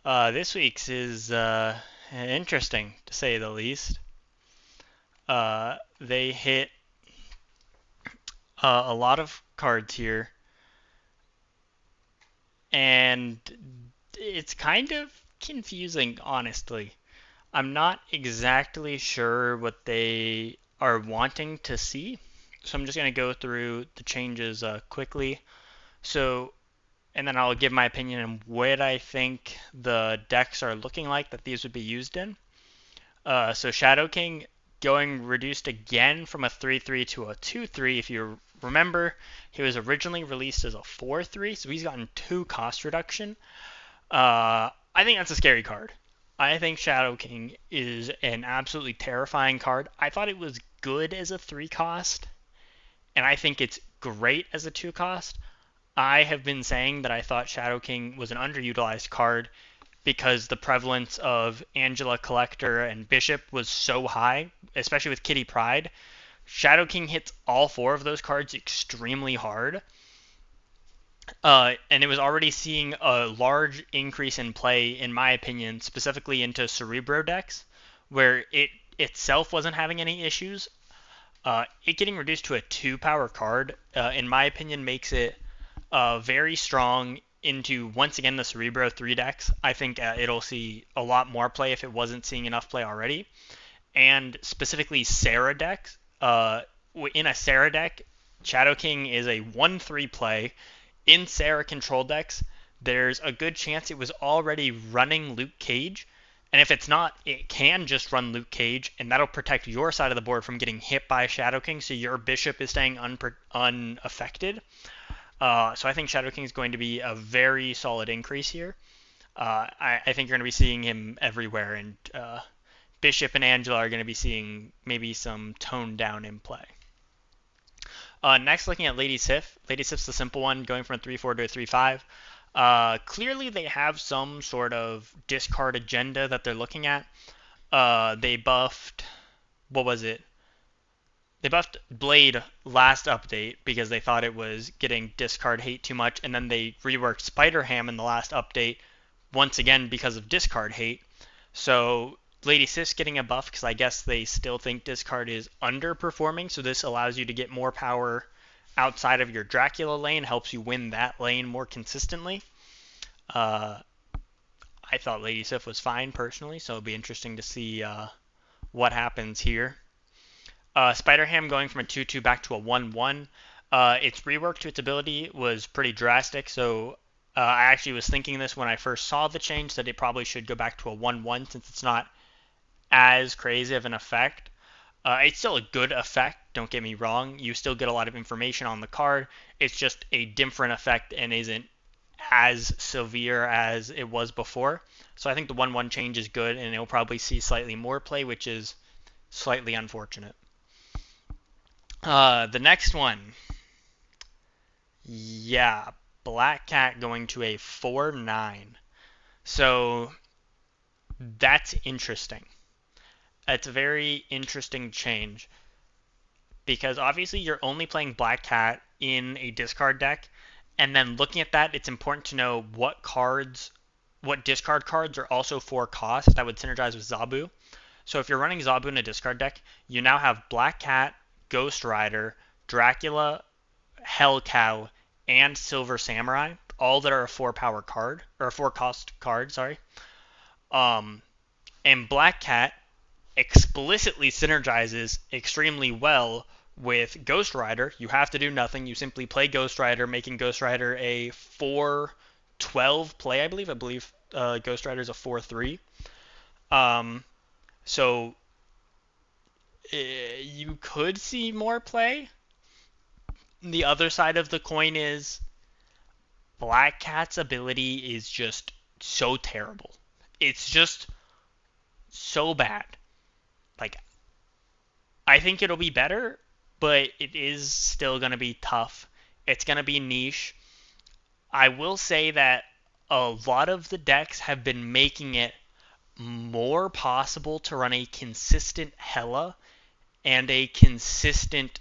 This week's is interesting to say the least. They hit a lot of cards here, and it's kind of confusing, honestly. I'm not exactly sure what they are wanting to see, so I'm just going to go through the changes quickly. So, and then I'll give my opinion on what I think the decks are looking like that these would be used in. So Shadow King going reduced again from a 3/3 to a 2/3. If you remember, he was originally released as a 4/3, so he's gotten 2 cost reduction. I think that's a scary card. I think Shadow King is an absolutely terrifying card. I thought it was good as a 3 cost, and I think it's great as a 2 cost. I have been saying that I thought Shadow King was an underutilized card because the prevalence of Angela Collector and Bishop was so high, especially with Kitty Pryde. Shadow King hits all 4 of those cards extremely hard. And it was already seeing a large increase in play, in my opinion, specifically into Cerebro decks, where it itself wasn't having any issues. It getting reduced to a 2 power card, in my opinion, makes it very strong into, once again, the Cerebro 3 decks. I think it'll see a lot more play if it wasn't seeing enough play already. And specifically Sarah decks. In a Sarah deck, Shadow King is a 1/3 play. In Sarah control decks, there's a good chance it was already running Luke Cage. And if it's not, it can just run Luke Cage, and that'll protect your side of the board from getting hit by Shadow King, so your bishop is staying unaffected. So I think Shadow King is going to be a very solid increase here. I think you're going to be seeing him everywhere, and Bishop and Angela are going to be seeing maybe some tone down in play. Next, looking at Lady Sif. Lady Sif's the simple one, going from a 3/4 to a 3/5. Clearly, they have some sort of discard agenda that they're looking at. They buffed, what was it? They buffed Blade last update because they thought it was getting discard hate too much, and then they reworked Spider Ham in the last update once again because of discard hate. So Lady Sif's getting a buff because I guess they still think discard is underperforming, so this allows you to get more power outside of your Dracula lane, helps you win that lane more consistently. Uh, I thought Lady Sif was fine personally, so it'll be interesting to see what happens here. Spider Ham going from a 2/2 back to a 1/1. Its rework to its ability was pretty drastic, so I actually was thinking this when I first saw the change, that it probably should go back to a 1/1 since it's not as crazy of an effect. It's still a good effect, don't get me wrong. You still get a lot of information on the card. It's just a different effect and isn't as severe as it was before. So I think the 1/1 change is good, and it'll probably see slightly more play, which is slightly unfortunate. The next one. Yeah, Black Cat going to a 4/9. So that's interesting. It's a very interesting change because obviously you're only playing Black Cat in a discard deck, and then looking at that, it's important to know what discard cards are also 4 cost that would synergize with Zabu. So if you're running Zabu in a discard deck, you now have Black Cat, Ghost Rider, Dracula, Hell Cow, and Silver Samurai, all that are a 4 power card, or a 4 cost card, sorry. Um, and Black Cat explicitly synergizes extremely well with Ghost Rider. You have to do nothing. You simply play Ghost Rider, making Ghost Rider a 4/12 play, I believe. Ghost Rider is a 4/3. Um, so you could see more play. The other side of the coin is Black Cat's ability is just so terrible. It's just so bad. Like, I think it'll be better, but it is still going to be tough. It's going to be niche. I will say that a lot of the decks have been making it more possible to run a consistent Hela and a consistent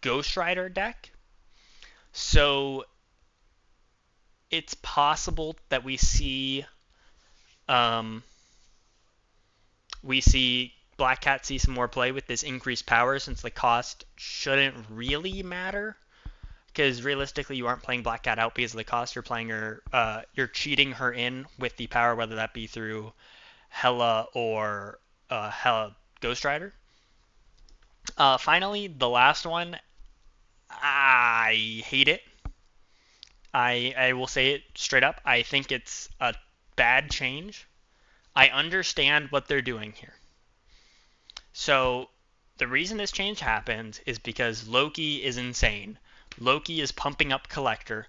Ghost Rider deck. So it's possible that we see Um, we see Black Cat see some more play with this increased power since the cost shouldn't really matter. Because realistically, you aren't playing Black Cat out because of the cost. You're playing her, you're cheating her in with the power, whether that be through Hela or Hela Ghost Rider. Finally, the last one, I hate it. I will say it straight up. I think it's a bad change. I understand what they're doing here. So the reason this change happens is because Loki is insane. Loki is pumping up Collector,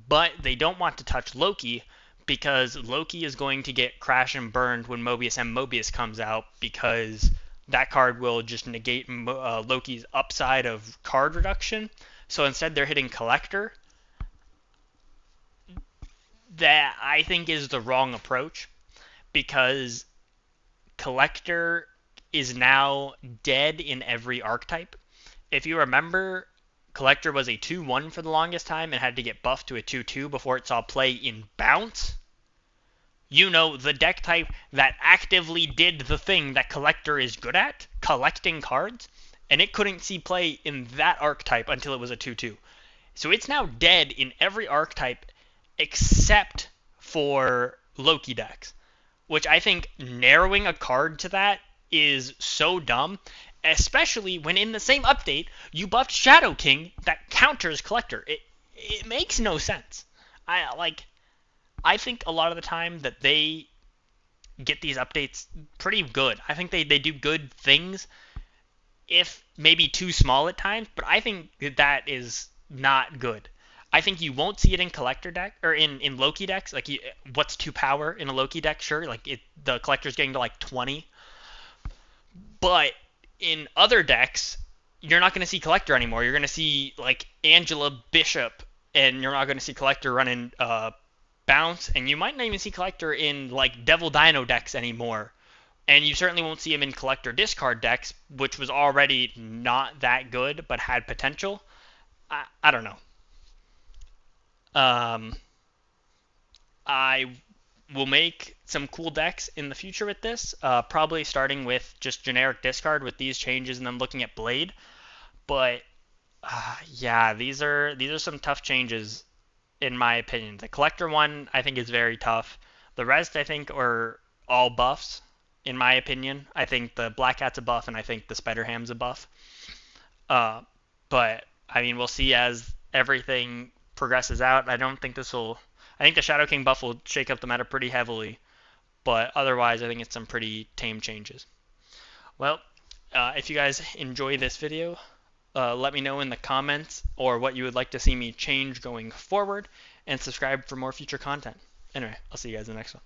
but they don't want to touch Loki because Loki is going to get crash and burned when Mobius and Mobius comes out because that card will just negate Loki's upside of card reduction. So instead they're hitting Collector. That I think is the wrong approach because Collector is now dead in every archetype. If you remember, Collector was a 2-1 for the longest time and had to get buffed to a 2-2 before it saw play in Bounce. You know, the deck type that actively did the thing that Collector is good at, collecting cards, and it couldn't see play in that archetype until it was a 2-2. So it's now dead in every archetype except for Loki decks, which I think narrowing a card to that is so dumb, especially when in the same update you buffed Shadow King that counters Collector. It makes no sense. I think a lot of the time that they get these updates pretty good. I think they do good things, if maybe too small at times, but I think that is not good. I think you won't see it in Collector deck or in Loki decks. Like, what's 2 power in a Loki deck? Sure, like the Collector's getting to like 20, but in other decks, you're not going to see Collector anymore. You're going to see like Angela Bishop, and you're not going to see Collector running Bounce, and you might not even see Collector in like Devil Dino decks anymore. And you certainly won't see him in Collector discard decks, which was already not that good but had potential. I don't know. I will make some cool decks in the future with this, probably starting with just generic discard with these changes and then looking at Blade. But yeah, these are some tough changes in my opinion. The Collector one I think is very tough. The rest I think are all buffs in my opinion. I think the Black Cat's a buff and I think the Spider Ham's a buff. Uh, but I mean, we'll see as everything progresses out. I don't think this will. I think the Shadow King buff will shake up the meta pretty heavily, but otherwise, I think it's some pretty tame changes. Well, if you guys enjoy this video, let me know in the comments or what you would like to see me change going forward, and subscribe for more future content. Anyway, I'll see you guys in the next one.